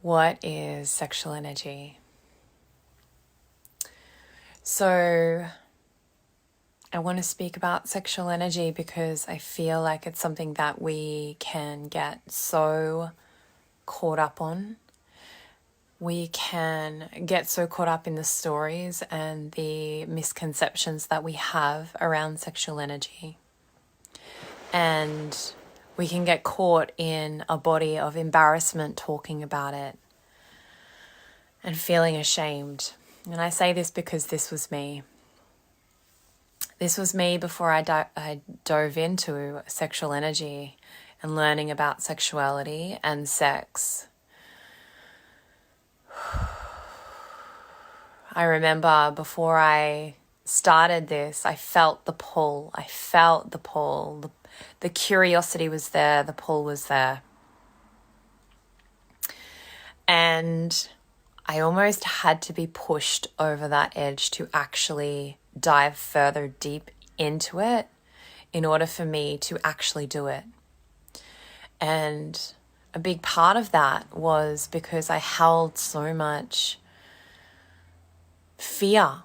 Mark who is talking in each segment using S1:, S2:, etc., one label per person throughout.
S1: What is sexual energy? So I want to speak about sexual energy because I feel like it's something that we can get so caught up on. We can get so caught up in the stories and the misconceptions that we have around sexual energy. And we can get caught in a body of embarrassment talking about it and feeling ashamed. And I say this because this was me. This was me before I dove into sexual energy and learning about sexuality and sex. I remember before I started this, I felt the pull. The curiosity was there. The pull was there. And I almost had to be pushed over that edge to actually dive further deep into it in order for me to actually do it. And a big part of that was because I held so much fear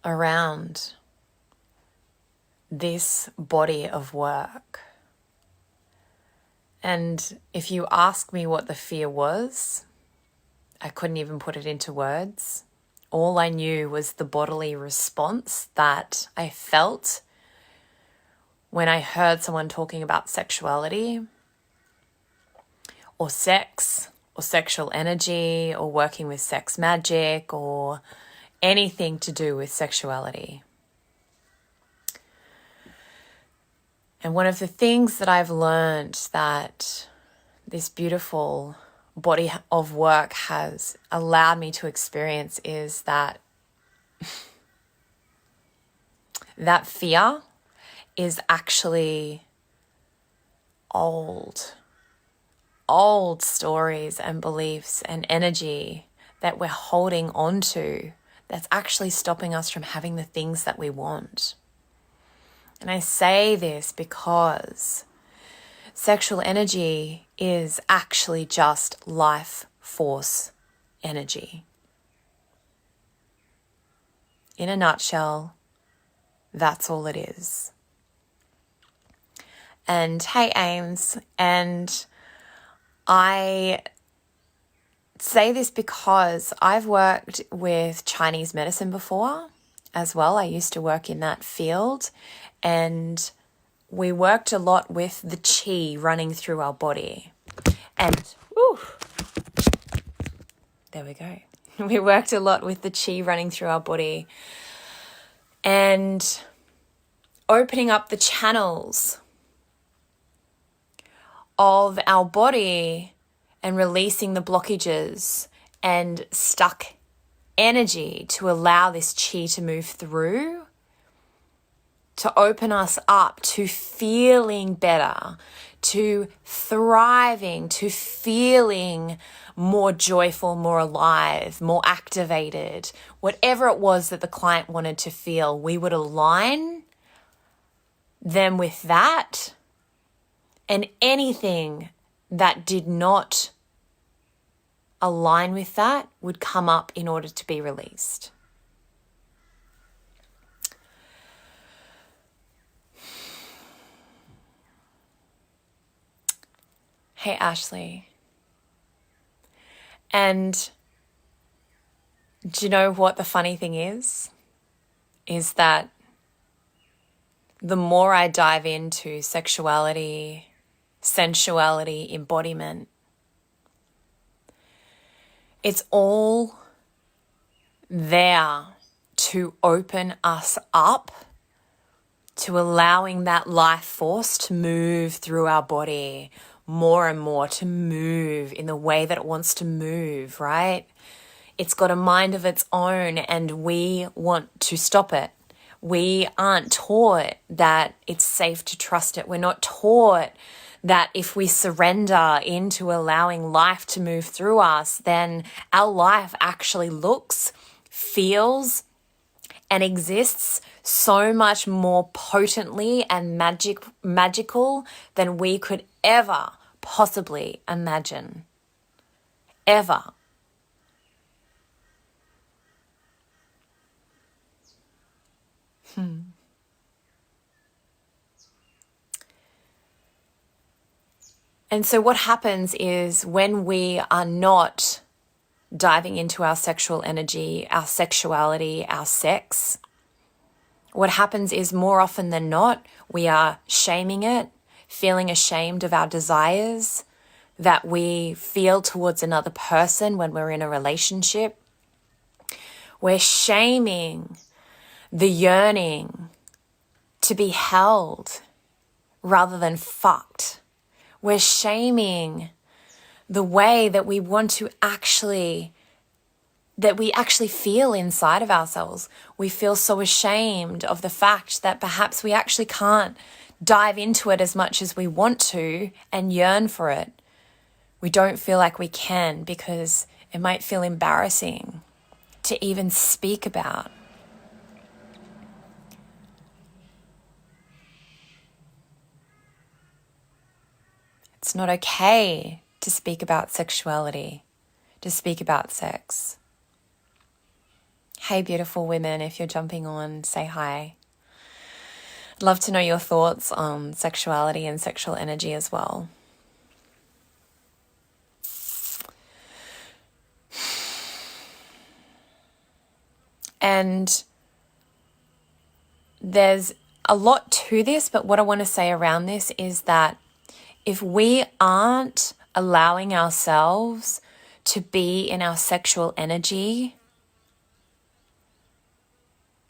S1: around this body of work. And if you ask me what the fear was, I couldn't even put it into words. All I knew was the bodily response that I felt when I heard someone talking about sexuality or sex or sexual energy or working with sex magic or anything to do with sexuality. And one of the things that I've learned that this beautiful body of work has allowed me to experience is that that fear is actually old stories and beliefs and energy that we're holding on to that's actually stopping us from having the things that we want. And I say this because sexual energy is actually just life force energy. In a nutshell, that's all it is. And hey, Ames, and I say this because I've worked with Chinese medicine before as well. I used to work in that field, and we worked a lot with the qi running through our body. And, there we go. We worked a lot with the qi running through our body and opening up the channels of our body and releasing the blockages and stuck energy to allow this qi to move through, to open us up to feeling better, to thriving, to feeling more joyful, more alive, more activated. Whatever it was that the client wanted to feel, we would align them with that, and anything that did not align with that would come up in order to be released. Hey, Ashley. And do you know what the funny thing is? Is that the more I dive into sexuality, sensuality, embodiment, it's all there to open us up to allowing that life force to move through our body more and more, to move in the way that it wants to move, right? It's got a mind of its own, and we want to stop it. We aren't taught that it's safe to trust it. We're not taught that if we surrender into allowing life to move through us, then our life actually looks, feels, and exists so much more potently and magical than we could ever possibly imagine. Ever. And so what happens is when we are not diving into our sexual energy, our sexuality, our sex, what happens is more often than not, we are shaming it, feeling ashamed of our desires that we feel towards another person when we're in a relationship. We're shaming the yearning to be held rather than fucked. We're shaming the way that we want to actually feel inside of ourselves. We feel so ashamed of the fact that perhaps we actually can't dive into it as much as we want to and yearn for it. We don't feel like we can because it might feel embarrassing to even speak about. It's not okay to speak about sexuality, to speak about sex. Hey, beautiful women, if you're jumping on, say hi. I'd love to know your thoughts on sexuality and sexual energy as well. And there's a lot to this, but what I want to say around this is that if we aren't allowing ourselves to be in our sexual energy,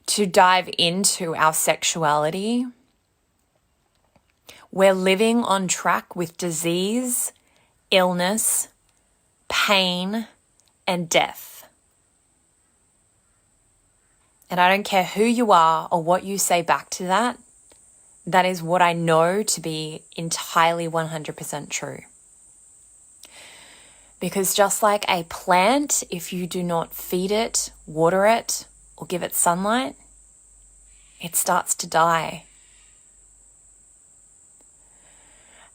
S1: to dive into our sexuality, we're living on track with disease, illness, pain, and death. And I don't care who you are or what you say back to that. That is what I know to be entirely 100% true. Because just like a plant, if you do not feed it, water it, or give it sunlight, it starts to die.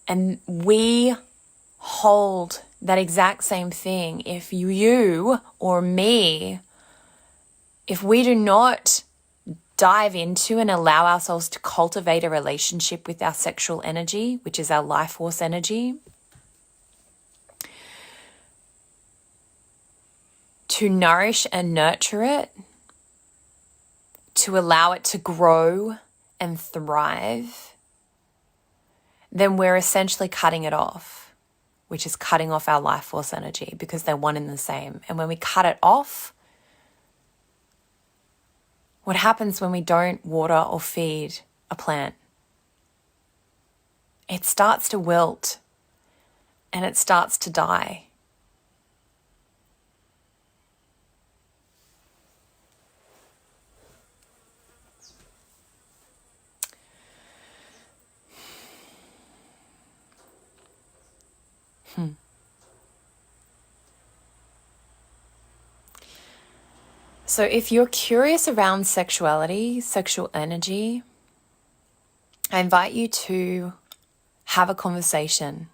S1: And we hold that exact same thing. If you or me, if we do not dive into and allow ourselves to cultivate a relationship with our sexual energy, which is our life force energy, to nourish and nurture it, to allow it to grow and thrive, then we're essentially cutting it off, which is cutting off our life force energy because they're one and the same. And when we cut it off, what happens when we don't water or feed a plant? It starts to wilt and it starts to die. So if you're curious around sexuality, sexual energy, I invite you to have a conversation,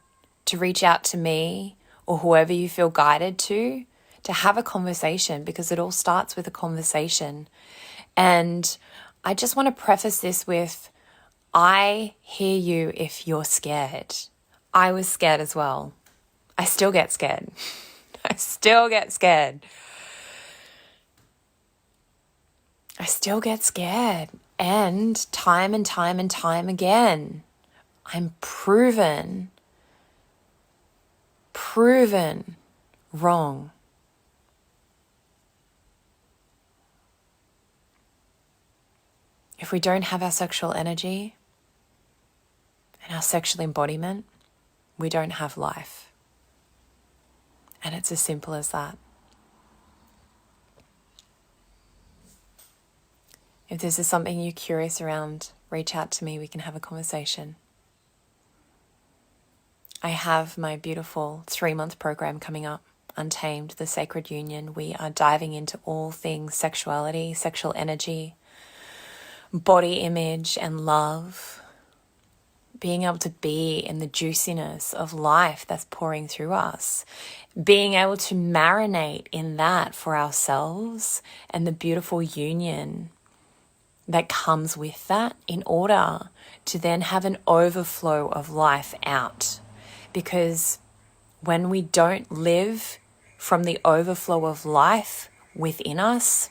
S1: to reach out to me or whoever you feel guided to have a conversation, because it all starts with a conversation. And I just want to preface this with, I hear you if you're scared. I was scared as well. I still get scared. I still get scared. I still get scared. And time again, I'm proven wrong. If we don't have our sexual energy and our sexual embodiment, we don't have life. And it's as simple as that. If this is something you're curious around, reach out to me. We can have a conversation. I have my beautiful 3-month program coming up, Untamed, the Sacred Union. We are diving into all things sexuality, sexual energy, body image, and love. Being able to be in the juiciness of life that's pouring through us. Being able to marinate in that for ourselves and the beautiful union that comes with that in order to then have an overflow of life out. Because when we don't live from the overflow of life within us,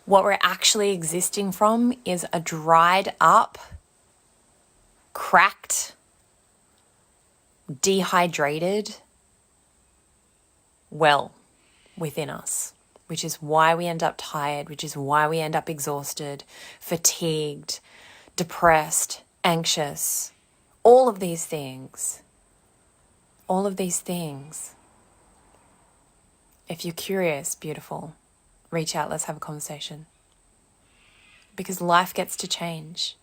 S1: what we're actually existing from is a dried up, cracked, dehydrated well within us, which is why we end up tired, which is why we end up exhausted, fatigued, depressed, anxious, all of these things. All of these things. If you're curious, beautiful, reach out, let's have a conversation. Because life gets to change.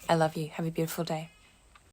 S1: I love you. Have a beautiful day.